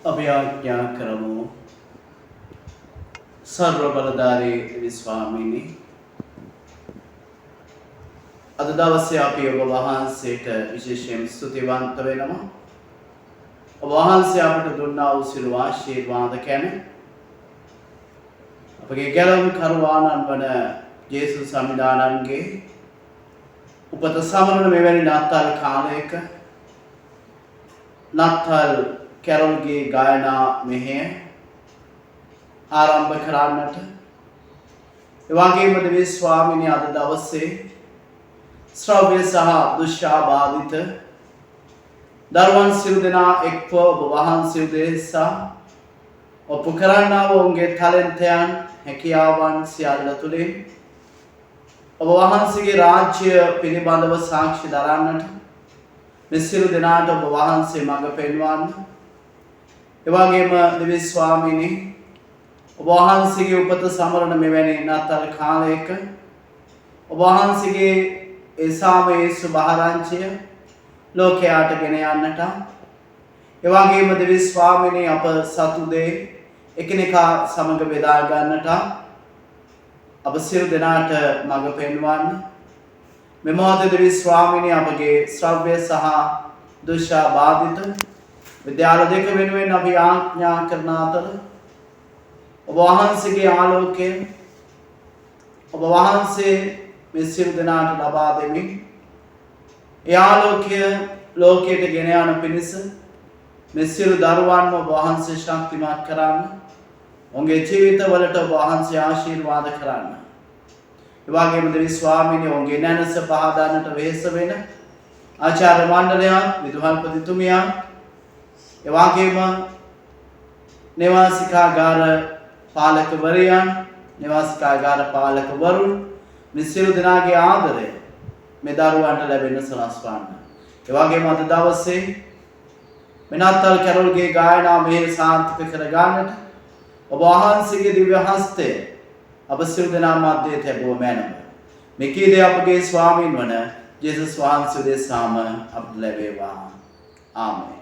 අභයාඥා කරමු. සර්ව බලධාරී ස්වාමීනි, අද දවසේ අපි ඔබ වහන්සේට විශේෂයෙන් ස්තුතිවන්ත වෙනවා. ඔබ වහන්සේ අපට දුන්නා වූ සියලු ආශිර්වාද කැන අපගේ ගැලවුම් කරුවාණන් වන ජේසුස් සම්විධානන්ගේ උපත සමරන මෙවැනි නත්තල් කාලයක නත්තල් කැරොල්ගේ ගායනා මෙහෙය ආරම්භ කරන්නට, එවැගේම දෙවියන් ස්වාමීනි අද දවසේ ශ්‍රව්‍ය සහ දුෂ්‍යාබාධිත දරුවන් සියලු දෙනා එක්ව ඔබ වහන්සේ උදෙසා ඔප්පු කරන්නා වූ ඔවුන්ගේ ටැලන්ටයන් හැකියාවන් සියල්ල තුළින් ඔබ වහන්සේගේ රාජ්‍ය පිළිබඳව සාක්ෂි දරන්නට මේ සියලු දෙනාට ඔබ වහන්සේ මඟ පෙන්වන්න. ඒ වගේම දෙවි ස්වාමීනි ඔබ වහන්සේගේ උපත සමරන මෙවැනි නත්තල් කාලයක ඔබ වහන්සේගේ ඒ සාමයේ සුභාරංචිය ලෝකයට ගෙන යන්නට ඒ වගේම දෙවි ස්වාමීනි අප සතු දේ එකිනෙකා සමග බෙදා ගන්නට අප සියලු දෙනාට මඟ පෙන්වන්න. මේ මොහොතේ දෙවි ස්වාමීනි අපගේ ශ්‍රව්‍ය සහ දුෂ්‍යාබාධිත විද්‍යාල දෙක වෙනුවෙන් අපි ආඥා කරන අතර ඔබ වහන්සේගේ ආලෝකය ඔබ වහන්සේ මේ සියලු දෙනාට ලබා දෙමින් ඒ ආලෝකය ලෝකයට ගෙන යන පිණිස මේ සියලු දරුවන්ව ඔබ වහන්සේ ශක්තිමත් කරන්න. ඔවුන්ගේ ජීවිතවලට ඔබ වහන්සේ ආශිර්වාද කරන්න. ඒ වගේම දෙවි ස්වාමීනි ඔවුන්ගේ නැනස පහදාන්නට වෙහෙස වෙන ආචාර්ය මණ්ඩලයන් විදුහල්පතිතුමියන් ඒ වගේම නිවාසිකාගාර පාලකවරයන් නිවාසිකාගාර පාලකවරුන් මේ සියලු දෙනාගේ ආදරය මේ දරුවන්ට ලැබෙන්න සලස්වන්න. ඒ වගේම අද දවසේ මෙනත්තල් කැරොල්ගේ ගායනා මෙහෙය සාර්ථක කර ගන්නට ඔබ වහන්සේගේ දිව්‍ය හස්තය අප සියලු දෙනා මැදේ තැබුව මැනව. මේ කී දේ අපගේ ස්වාමීන් වන ජේසුස් වහන්සේ දෙසාම අපට ලැබේවා. ආමේන්.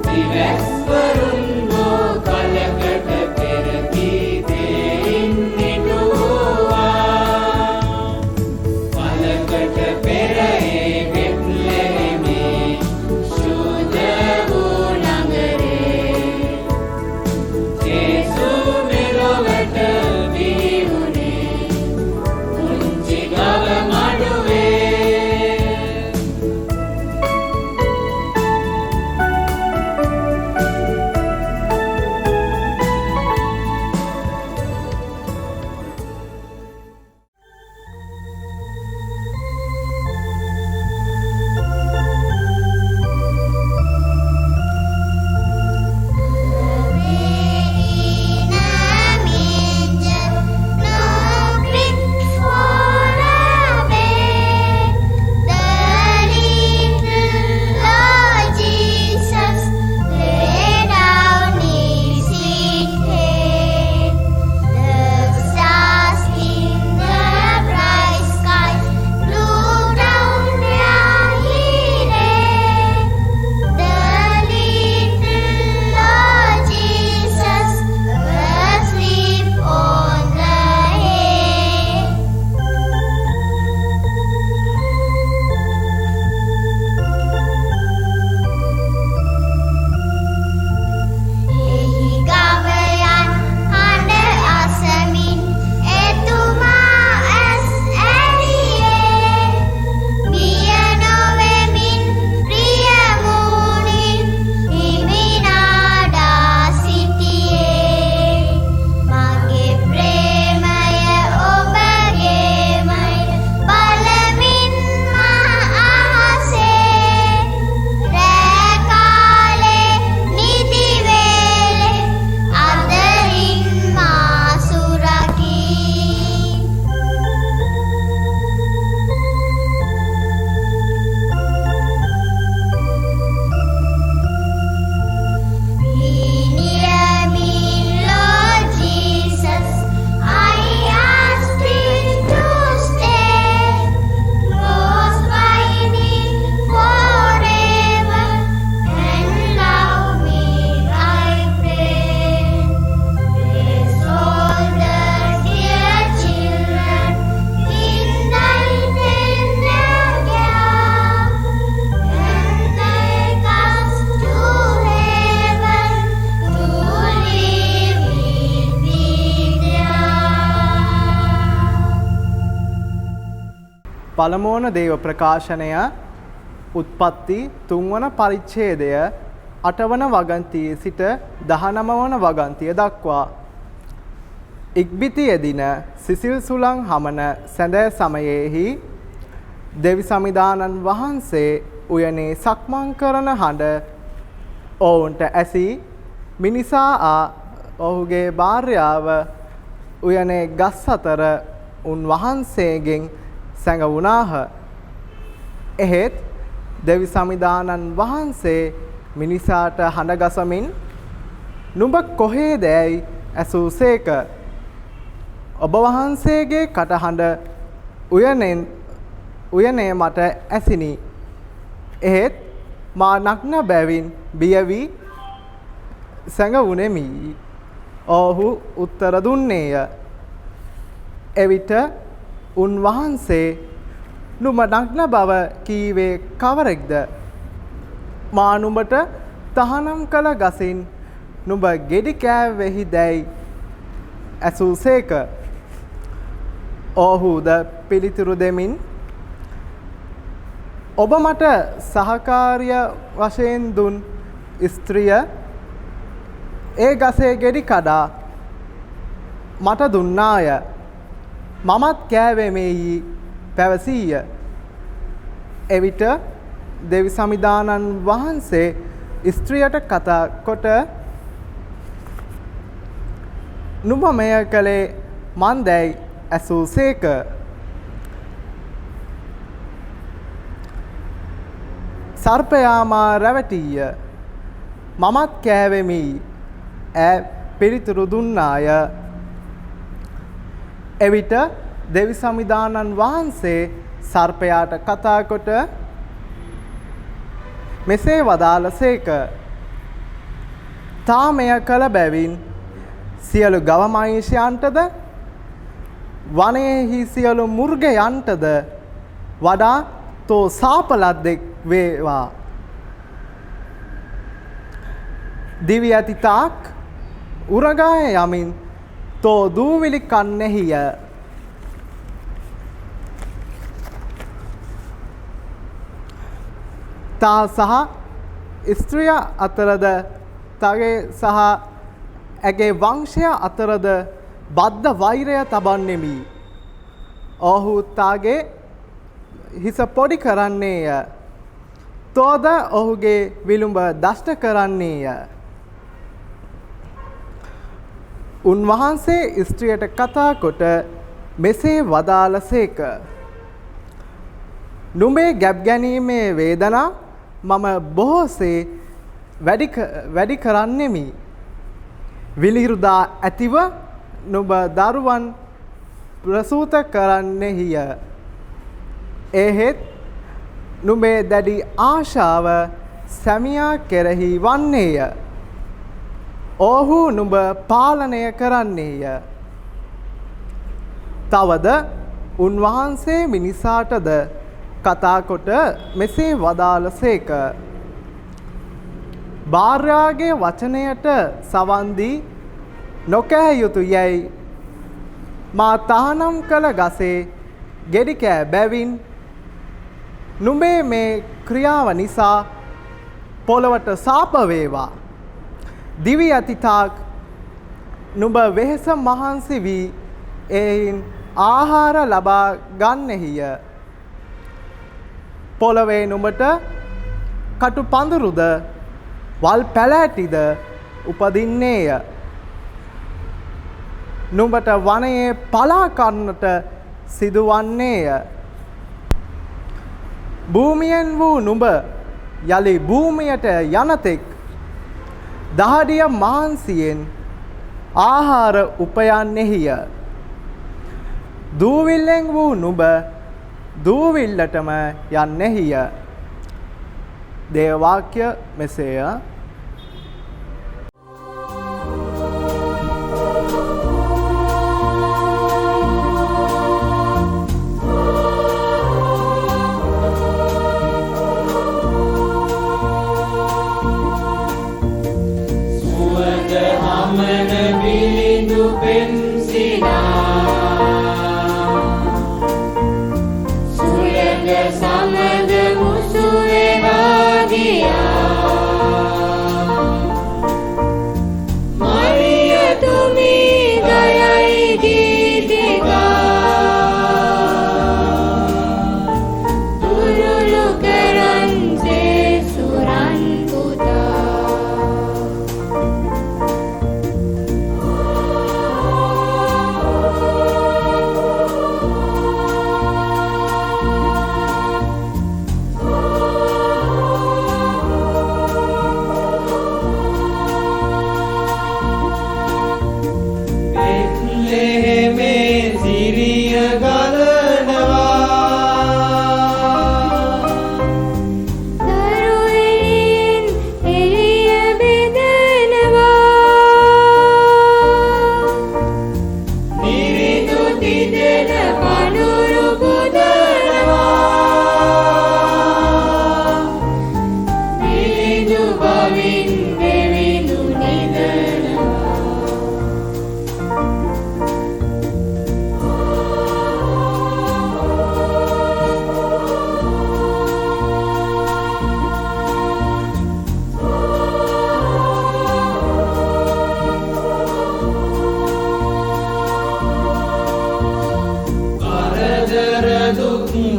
Divas varun mo kalakata peraki de පළමුවන දේව ප්‍රකාශනය උත්පත්ති 3 වන පරිච්ඡේදය 8 වන වගන්තියේ සිට 19 වන වගන්තිය දක්වා ඉක්බිති එදින සිසිල් සුළං හමන සැඳෑ සමයේහි දෙවි සමිදානන් වහන්සේ උයනේ සක්මන් කරන හඬ ඔවුන්ට ඇසී මිනිසා ඔහුගේ භාර්යාව උයනේ ගස් අතර උන්වහන්සේගෙන් සැඟවුණාහ. එහෙත් දෙවි සමිදානන් වහන්සේ මිනිසාට හඬ ගසමින් නුඹ කොහේදැයි ඇසූසේක. ඔබ වහන්සේගේ කටහඬ උයනේ මට ඇසිනි. එහෙත් මා නග්න බැවින් බිය වී සැඟවුනේමි. ඔහු උත්තර දුන්නේය. එවිට උන්වහන්සේ නුඹ නග්න බව කීවේ කවරෙක්ද? මා නුඹට තහනම් කළ ගසින් නුඹ ගෙඩි කෑවෙහි දැයි ඇසූසේක. ඔහුද පිළිතුරු දෙමින් ඔබ මට සහකාරිය වශයෙන් දුන් ස්ත්‍රිය ඒ ගසේ ගෙඩි කඩා මට දුන්නාය. මමත් කෑවෙමෙහි පැවසීය. එවිට දෙවි සමිදානන් වහන්සේ ස්ත්‍රියට කතා කොට නුඹ මෙය කළේ මන් දැයි ඇසූසේක. සර්පයා මා රැවටීය. මමත් කෑවෙමි. ඈ පිළිතුරු දුන්නාය. එවිට දෙවි සමිදානන් වහන්සේ සර්පයාට කතා කොට මෙසේ වදාළසේක. තා මෙය කළ බැවින් සියලු ගව මහිෂයන්ටද වනයේහි සියලු මුර්ගයන්ටද වඩා තෝ සාපලද්දෙක් වේවා. දිවි ඇති තාක් උරගාය යමින් තෝ දූවිලි කන්නේහිය. තා සහ ස්ත්‍රිය අතරද තගේ සහ ඇගේ වංශය අතරද බද්ධ වෛරය තබන්නෙමි. ඔහු තාගේ හිස පොඩි කරන්නේය. තෝද ඔහුගේ විලුඹ දෂ්ට කරන්නේය. උන්වහන්සේ ස්ත්‍රියට කතා කොට මෙසේ වදාළසේක. නුඹේ ගැබ් ගැනීමේ වේදනා මම බොහෝසේ වැඩි කරන්නෙමි. විලිරුදා ඇතිව නුඹ දරුවන් ප්‍රසූත කරන්නෙහිය. එහෙත් නුඹේ දැඩි ආශාව සැමියා කෙරෙහි වන්නේය. ඔහු නුඹ පාලනය කරන්නේය. තවද උන්වහන්සේ මිනිසාටද කතා කොට මෙසේ වදාළසේක. භාර්යාගේ වචනයට සවන් දී නොකෑ යුතු යැයි මා තහනම් කළ ගසේ ගෙඩි කෑ බැවින් නුඹේ මේ ක්‍රියාව නිසා පොළවට සාප වේවා. දිවි ඇති තාක් නුඹ වෙහෙස මහන්සි වී එයින් ආහාර ලබා ගන්නෙහිය. පොළවේ නුඹට කටු පඳුරුද වල් පැලෑටිද උපදින්නේය. නුඹට වනයේ පලා කන්නට සිදුවන්නේය. භූමියෙන් වූ නුඹ යලි භූමියට යනතෙක් දහඩිය මහන්සියෙන් ආහාර උපයන්නේහිය. දූවිල්ලෙන් වූ නුඹ දූවිල්ලටම යන්නේහිය. දේව වාක්‍ය මෙසේය. Pensinar, sule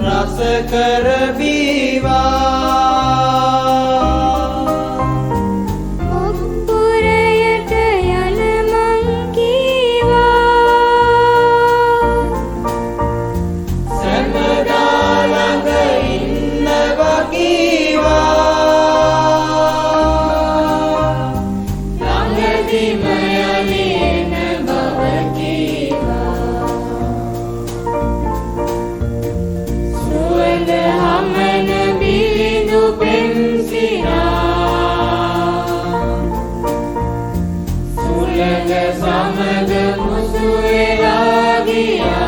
රස කරබීවා ඔප්පුරයට යන මං කීවා සැමදා ළඟ ඉන්නවා කීවා ළඟදිම යලින බව කීවා සුවඳ හමන බිලිඳු පෙන්සිනා සුළඟ සමග මුසු වෙලා ගියා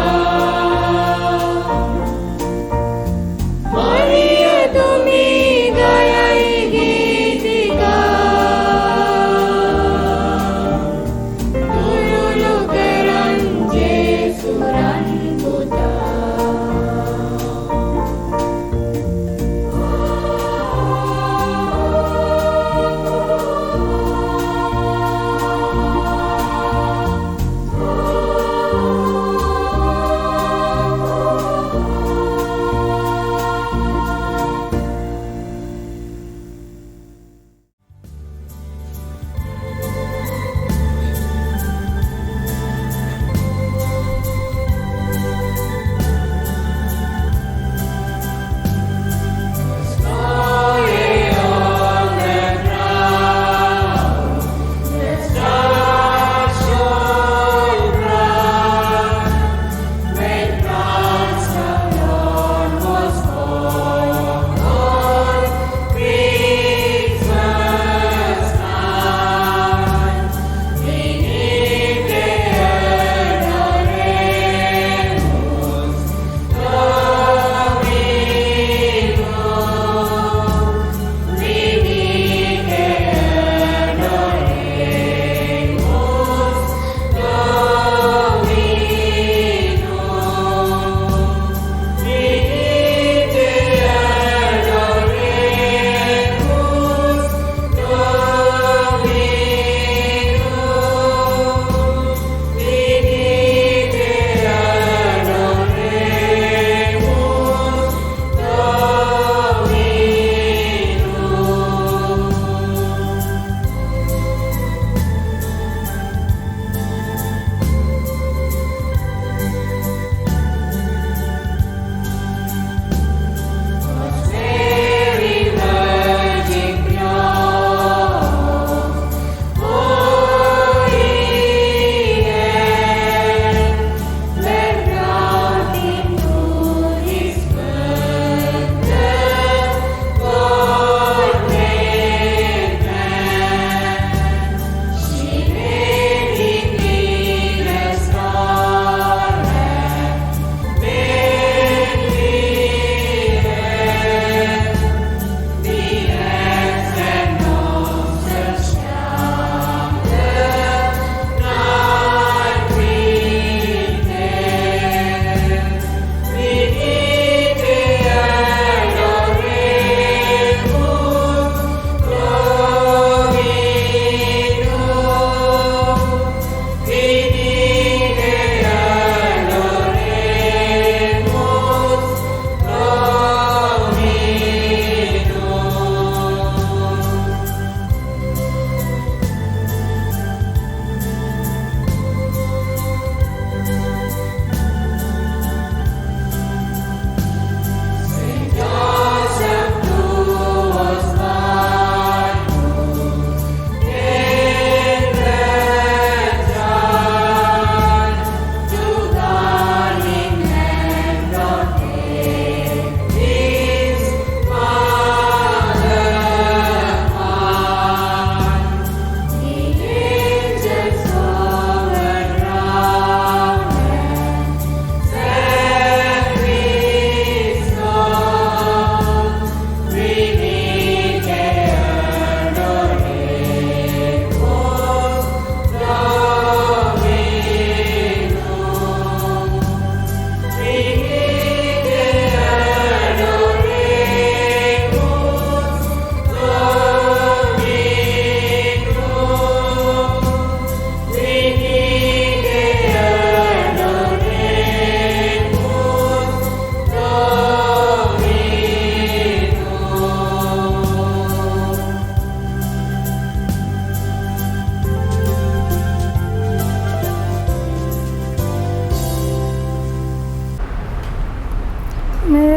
මරියතුමී ගයයි ගීතිකා දුරුළු කරන් ජේසුරන් පුතා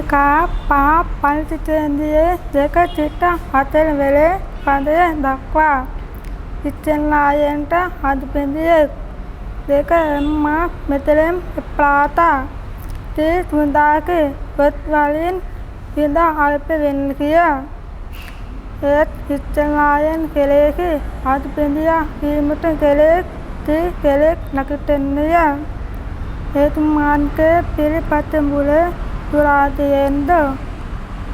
කා පහ පරිච්ඡේදයේ 2:4 වෙලේ පදය දක්වා ඉච්ඡන්ලායන්ට අධිපතියේ 2 මෙතලෙම් ප්ලාතා තේ තුන්දාක වත් වලින් විඳ අල්ප වෙන්න කිය ඒත් ඉච්ඡන්ලායන් කෙලෙක අධිපතියා වීමට කෙලෙක් තේ කෙලෙක් නැකටන්නේ හේතුමාන්ගේ පිළිපත මුල දුරාදයෙන්ද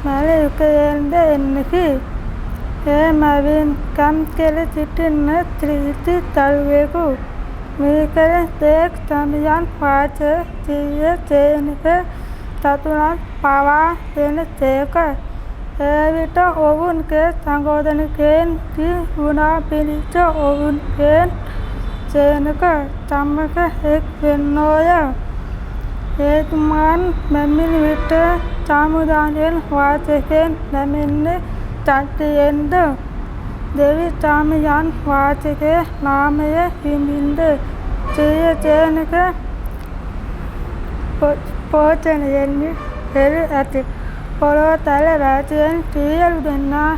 මලයකයෙන්ද එන්නකි ඒ මවින් කම් කෙල සිටින්න ත්‍රිති තල්වේකු මේකර තෙක් සමියන් පාච සිය තේනක තතුරන් පවා දෙන තේක ඒ විට ඔවුන්ගේ සංගෝධනකෙන් කි වුණා පිළිච්ච ඔවුන්ගෙන් සේනක තම්මක එක් වෙන්නෝය හේතුමාන් මැමින් විට සාමුදානයෙන් වාචකයෙන් නැමෙන්නේ තත්ත්වයෙන්ද දෙවි සාමයන් වාචකයේ නාමය හිමින්ද සිය තේනක පෝචනයෙන් පෙර ඇති පොළොව තල රාජයෙන් සියලු දෙනා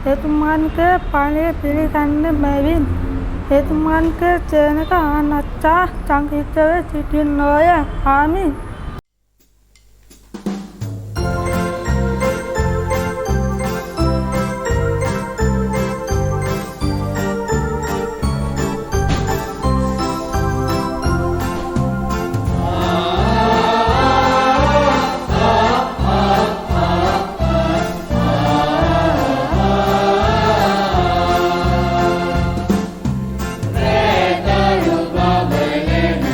හේතුමාන්ගේ පණිය පිළිගන්න බැවින් හේතුමාන්ගේ තේනක ආනත්තා සංකීර්තව සිටින්නෝය ආමි රැතරු බබලනවා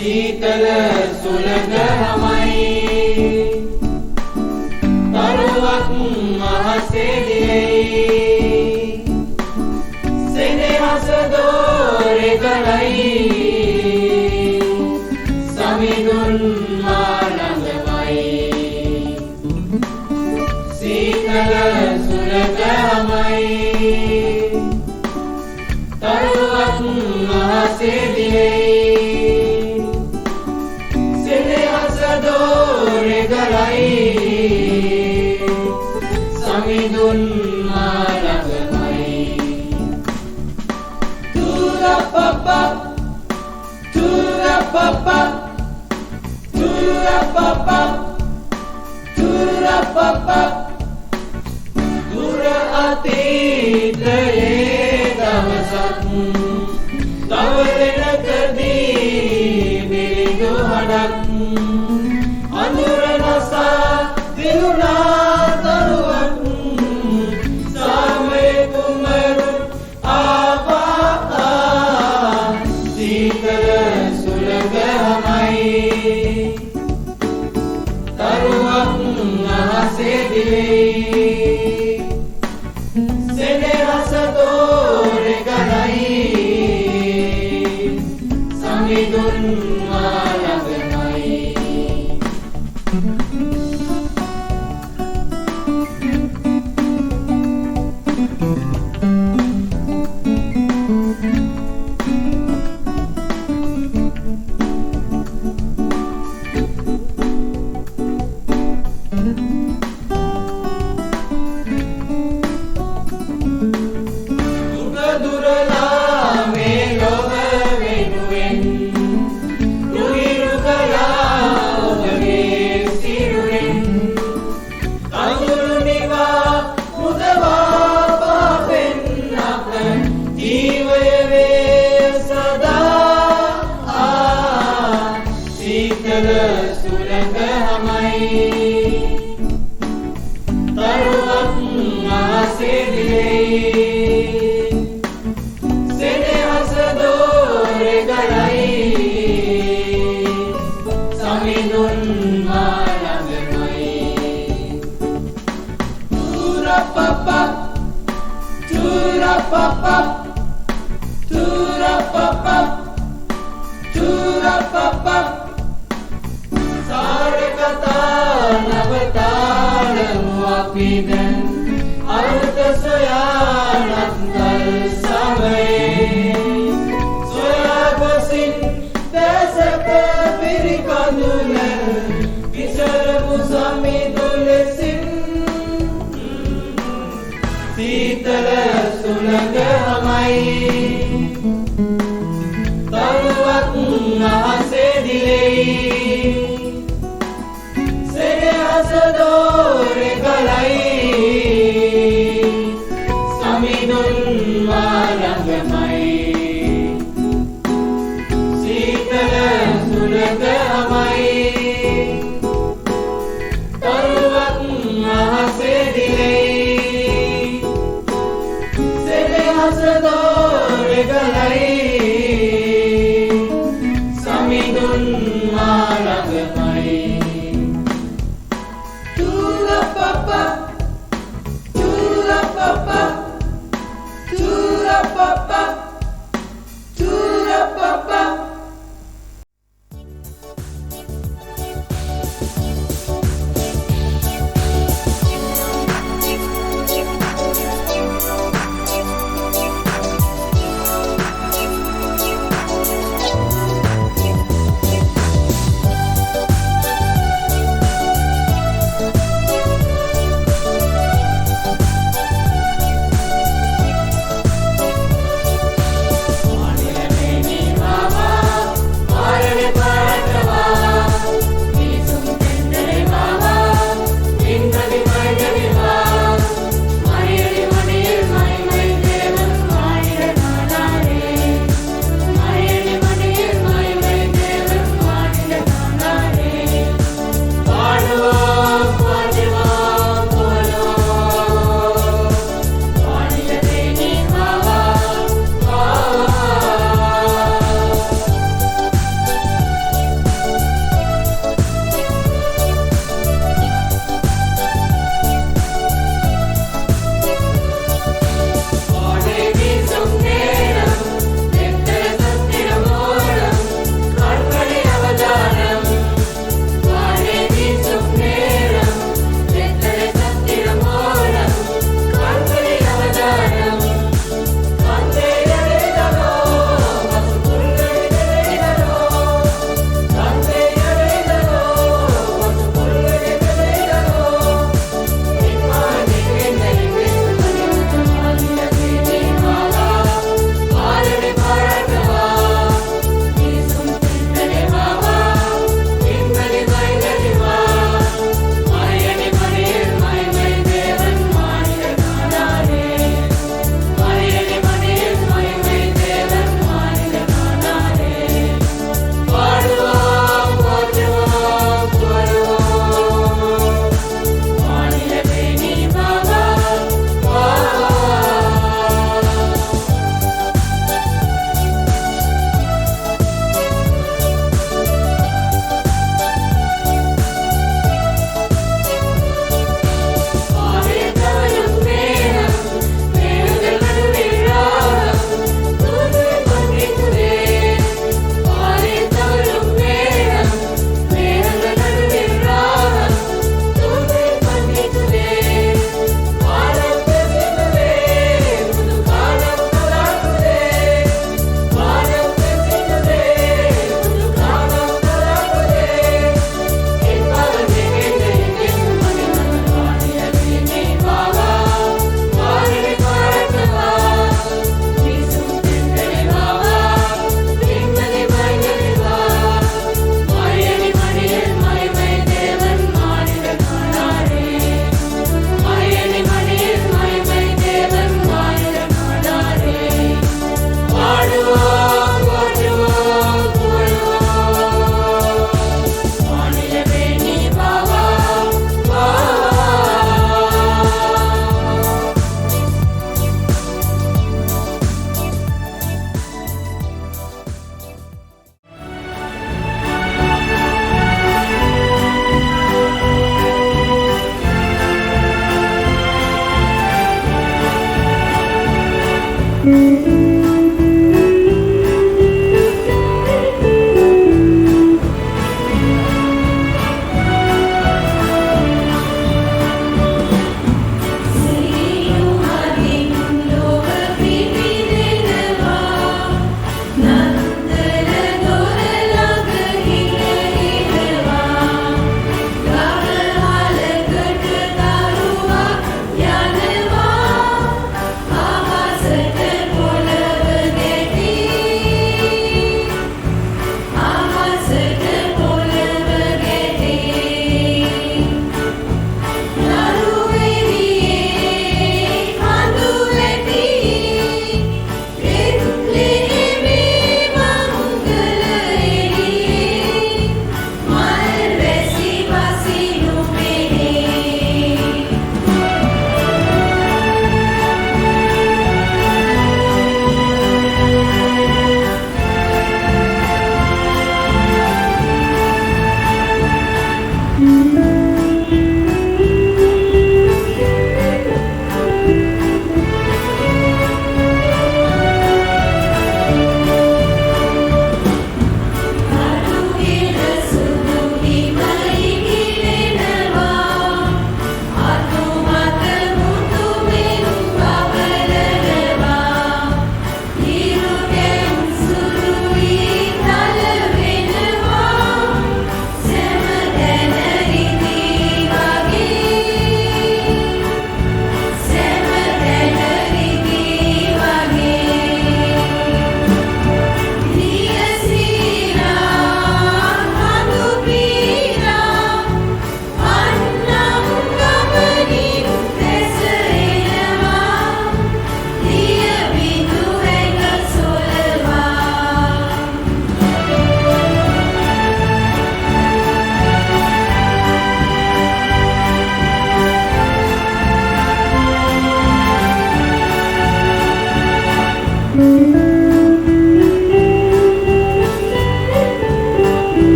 සීතල සුළඟ හමයි තරුවක් මහසේ දිලෙයි සෙනෙහස දෝරේ ගලයි සමිඳුන් මා ළඟමයි සීතල සුළඟ හමයි තරුවක් මහසේ දිලෙයි දෝරේ ගලයි සමිඳුන් මා ළඟමයි තුරපප තුරපප තුරපප තුරපප දුර අතීතයේ දවසක් තවරෙනකදී බිරිඳු හඬක් අඳුරනසා දිනුනා තරුවක් සාමය කුමරු ආවා සීතල සුළඟ හමයි තරුවක් අහසේ දිලෙයි සෙනෙහස දෝරේ ගලයි සමිඳුන් මා ළඟමයි සීතල සුළඟ හමයි තරුවක් අහසේ දිලෙයි සෙනෙහස දෝරේ ගලයි සමිඳුන් මා ළඟමයි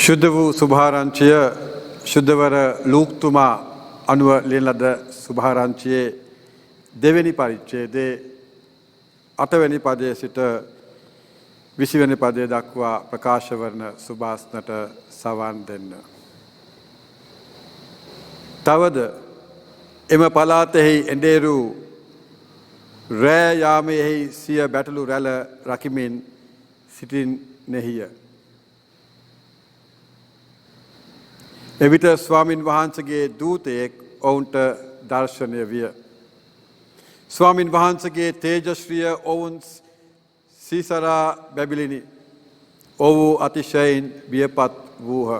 ශුද්ධ වූ සුභාරංචිය ශුද්ධවර ලූක්තුමා අනුව ලියන ලද සුභාරංචියේ දෙවෙනි පරිච්ඡේදයේ 8 වෙනි පදයේ සිට 20 වෙනි පදයේ දක්වා ප්‍රකාශ වන සුභාස්නට සවන් දෙන්න. තවද එම පළාතෙහි එඬේරු රෑ යාමෙහි සිය බැටළු රැළ රකිමින් සිටින්නේහිය. එවිට ස්වාමින් වහන්සේගේ දූතයෙක් ඔවුන්ට දර්ශනය විය. ස්වාමින් වහන්සේගේ තේජශ්‍රිය ඔවුන් සීසරා බැබිලිනි. ඔවු අතිශයින් බියපත් වූහ.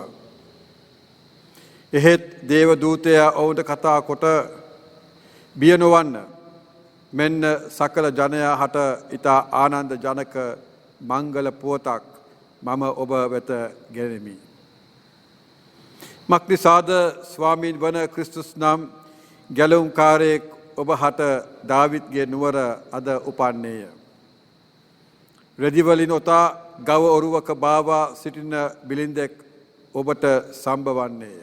එහෙත් දේව දූතයා ඔවුන්ට කතා කොට බිය නොවන්න, මෙන්න සකල ජනයා හට ඊතා ආනන්ද ජනක මංගල පුවතක් මම ඔබ වෙත ගෙනෙමි. මක්නිසාද ස්වාමීන් වන ක්‍රිස්තුස් නම් ගැලවුම්කාරයෙක් ඔබ හට දාවිත්ගේ නුවර අද උපන්නේය. රෙදිවලින් ඔතා ගව ඔරුවක බාවා සිටින බිලින්දෙක් ඔබට සම්බවන්නේය.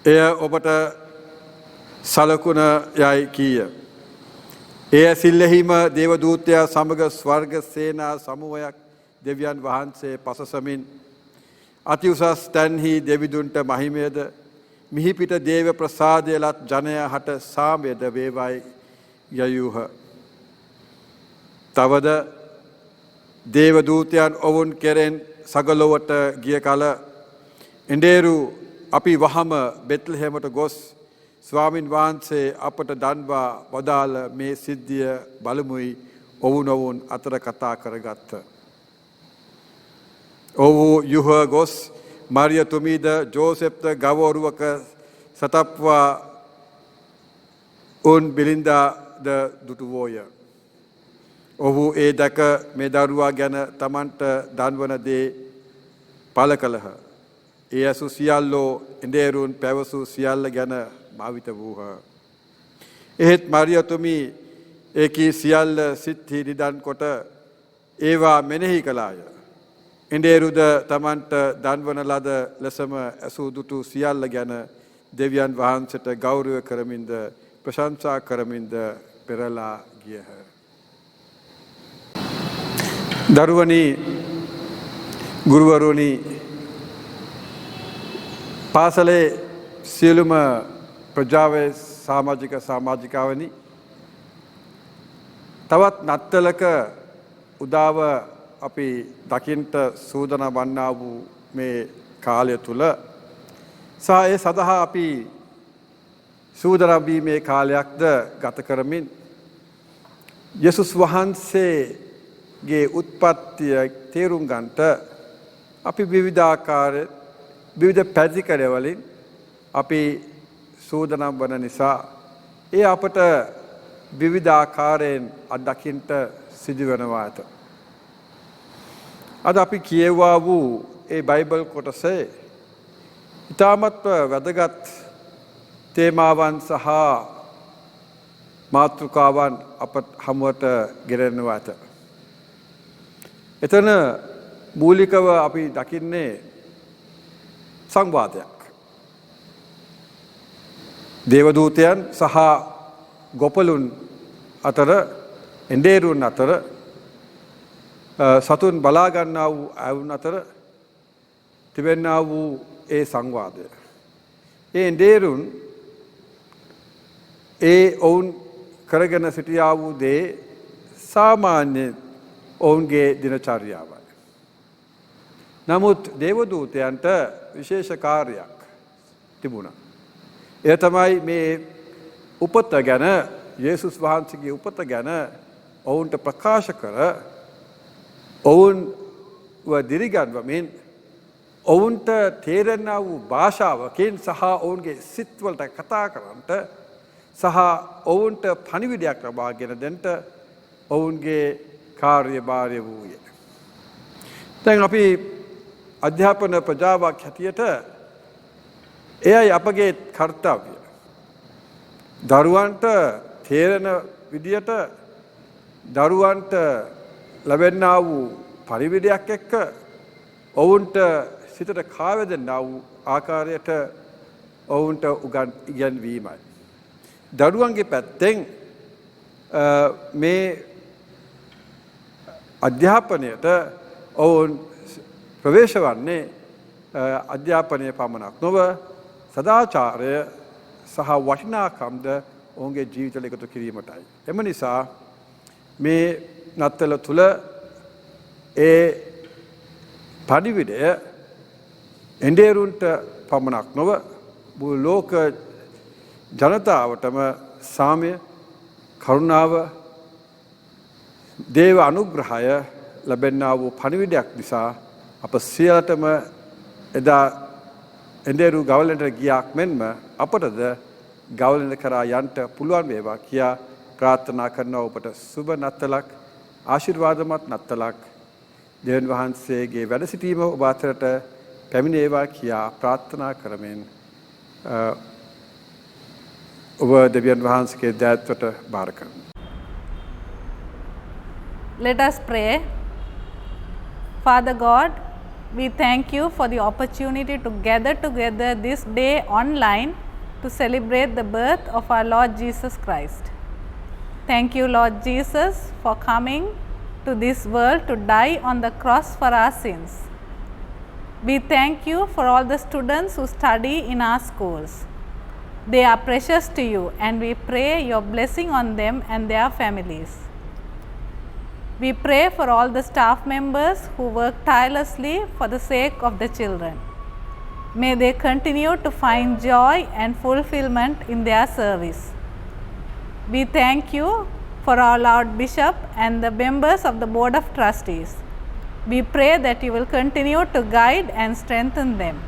එය ඔබට සලකුණ යයි කීය. එය සිල්ලෙහිම දේවදූතයා සමග ස්වර්ග සේනා සමූහයක් දෙවියන් වහන්සේ පසසමින් අති උසස් තැන්හි දෙවිදුන්ට මහිමයද මිහිපිට දේව ප්‍රසාදය ලත් ජනයා හට සාමයද වේවායි යයූහ. තවද දේවදූතයන් ඔවුන් කෙරෙන් සගලොවට ගිය කල එඬේරු අපි වහම බෙත්ලහෙමට ගොස් ස්වාමින් වහන්සේ අපට දන්වා වදාළ මේ සිද්ධිය බලමුයි ඔවුන් අතර කතා කරගත්ත. ඔවු යුහ ගොස් මරියතුමීද ජෝසෙප්ත ගව ඔරුවක සතප්වා උන් බිලින්දාද දුටුවෝය. ඔහු ඒ දැක මේ දරුවා ගැන තමන්ට දන්වන දේ පළ කළහ. ඒ ඇසු සියල්ලෝ එඬේරුන් පැවසූ සියල්ල ගැන භාවිත වූහ. එහෙත් මරියතුමී ඒකී සියල්ල සිත්හි නිදන් කොට ඒවා මෙනෙහි කළාය. එඬේරුද තමන්ට දන්වන ලද ලෙසම ඇසූ දුටු සියල්ල ගැන දෙවියන් වහන්සේට ගෞරව කරමින්ද ප්‍රශංසා කරමින්ද පෙරලා ගියහ. දරුවනි, ගුරුවරුනි, පාසලේ සියලුම ප්‍රජාවේ සමාජිකාවනි, තවත් නත්තලක උදාව අපි දකින්ට සූදානම් වන්නා වූ මේ කාලය තුල සහ ඒ සඳහා අපි සූදානම් වීමේ කාලයක්ද ගත කරමින් යේසුස් වහන්සේගේ උත්පත්තිය තේරුම් ගන්නට අපි විවිධ පැතිකඩ වලින් අපි සූදානම් වන නිසා ඒ අපට විවිධ ආකාරයෙන් අත්දකින්නට සිදුවනවා ඇත. අද අපි කියවුවා වූ ඒ බයිබල් කොටසේ ඉතාමත් වැදගත් තේමාවන් සහ මාතෘකාවන් අපට හමුවට ගෙනෙනවා ඇත. එතන මූලිකව අපි දකින්නේ සංවාදයක්. දේවදූතයන් සහ ගොපලුන් අතර, එඬේරුන් අතර, සතුන් බලා ගන්නා වූ අයුන් අතර තිබෙනා වූ ඒ සංවාදය. ඒ එඬේරුන් ඔවුන් කරගෙන සිටියා වූ දේ සාමාන්‍ය ඔවුන්ගේ දිනචර්යාවයි. නමුත් දේවදූතයන්ට විශේෂ කාර්යයක් තිබුණා. එය තමයි මේ උපත ගැන, යේසුස් වහන්සේගේ උපත ගැන ඔවුන්ට ප්‍රකාශ කර ඔවුන්ව දිරිගන්වමින් ඔවුන්ට තේරෙනා වූ භාෂාවකින් සහ ඔවුන්ගේ සිත්වලට කතා කරන්නට සහ ඔවුන්ට පණිවිඩයක් ලබාගෙන දෙන්න ඔවුන්ගේ කාර්යභාරය වූයේ. දැන් අපි අධ්‍යාපන ප්‍රජාවක් හැටියට එයයි අපගේ කර්තව්‍ය. දරුවන්ට තේරෙන විදියට දරුවන්ට ලැබෙනා වූ පරිවිඩයක් එක්ක ඔවුන්ට සිතට කාවැදෙන්නා වූ ආකාරයට ඔවුන්ට ඉගැන්වීමයි. දරුවන්ගේ පැත්තෙන් මේ අධ්‍යාපනයට ඔවුන් ප්‍රවේශ වන්නේ අධ්‍යාපනය පමණක් නොව සදාචාරය සහ වටිනාකම්ද ඔවුන්ගේ ජීවිතවල එකතු කිරීමටයි. එම නිසා මේ නත්තල තුල ඒ පරිවිඩය එඬේරුන්ට පමණක් නොව මුළු ලෝක ජනතාවටම සාමය, කරුණාව, දේව අනුග්‍රහය ලැබෙන්නා වූ පණිවිඩයක් නිසා අප සියලටම එදා එඬේරු ගවලෙන්ට ගියාක් මෙන්ම අපටද ගවලෙන්ට කරා යන්ට පුළුවන් වේවා කියා ප්‍රාර්ථනා කරනවා. ඔබට සුබ නත්තලක්, ආශිර්වාදමත් නත්තලක්. දෙවියන් වහන්සේගේ වැඩ සිටීම ඔබ අතරට පැමිණේවා කියා ප්‍රාර්ථනා කරමින් ඔබ දෙවියන් වහන්සේගේ දෑත්වට බාර කරමු. Let us pray. Father God, we thank you for the opportunity to gather together this day online to celebrate the birth of our Lord Jesus Christ. Thank you, Lord Jesus, for coming to this world to die on the cross for our sins. We thank you for all the students who study in our schools. They are precious to you, and we pray your blessing on them and their families. We pray for all the staff members who work tirelessly for the sake of the children. May they continue to find joy and fulfillment in their service. We thank you for our Lord Bishop and the members of the Board of Trustees. We pray that you will continue to guide and strengthen them.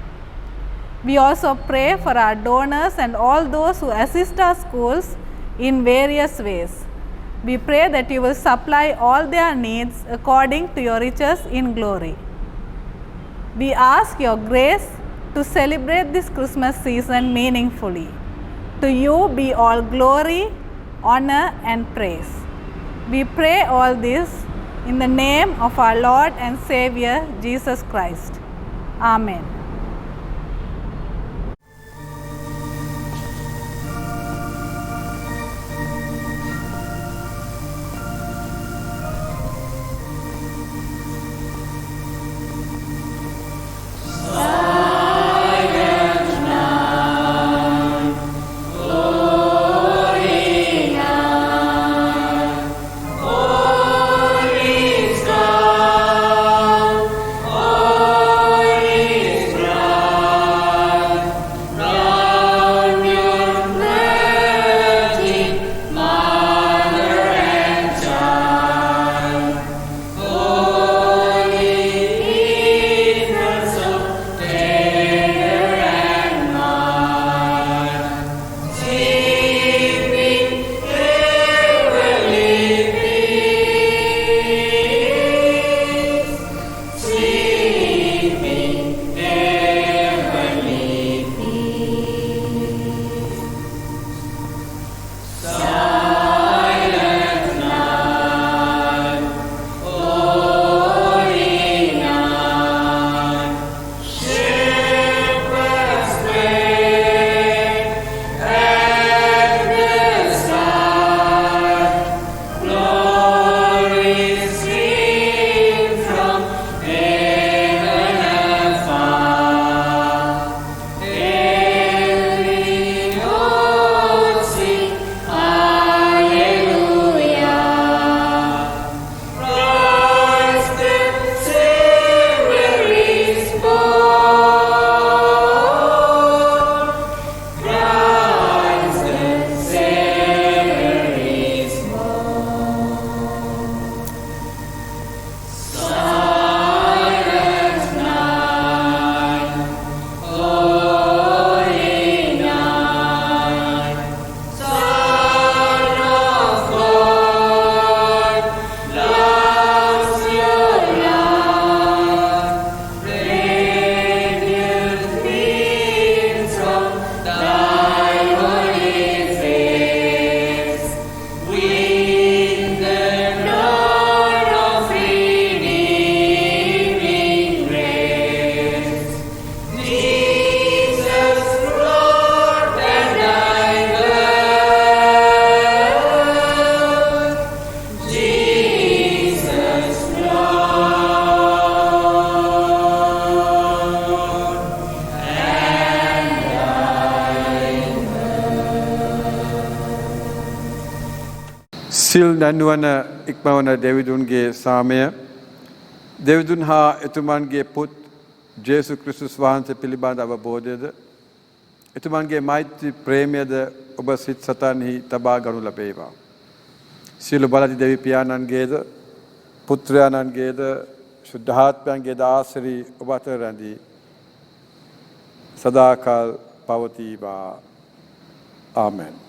We also pray for our donors and all those who assist our schools in various ways. We pray that you will supply all their needs according to your riches in glory. We ask your grace to celebrate this Christmas season meaningfully. To you be all glory, honor and praise. We pray all this in the name of our Lord and Savior Jesus Christ. Amen. Holy සිල් දන්වන ඉක්මවන දෙවිදුන්ගේ සාමය දෙවිදුන් හා එතුමන්ගේ පුත් ජේසු ක්‍රිස්තුස් වහන්සේ පිළිබඳ අවබෝධයද එතුමන්ගේ මෛත්‍රී ප්‍රේමයද ඔබ සිත් සතන්හි තබා ගනු ලැබේවා. සියලු බලති දෙවි පියාණන්ගේද පුත්‍රයාණන්ගේද ශුද්ධාත්මයන්ගේද ආශ්‍රී ඔබ අතර රැඳී සදාකල් පවතිවා. ආමෙන්.